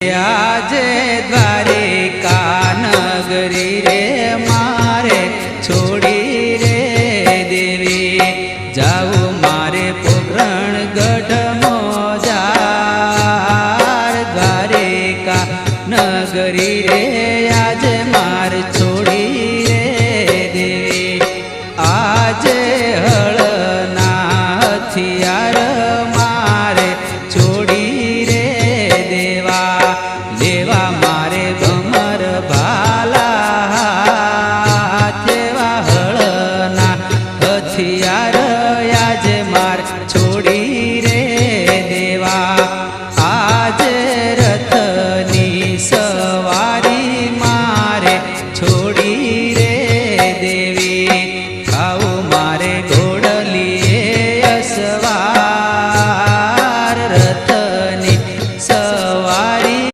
આજે દ્વારિકા નગરી રે મારે છોડી રે દેવી જાવું મારે પોકરણ ગઢ મોજાર દ્વારિકા નગરી રે આજે મારે છોડી રે દેવી આજે હળના હથિયાર મારે છોડી રે દેવા લે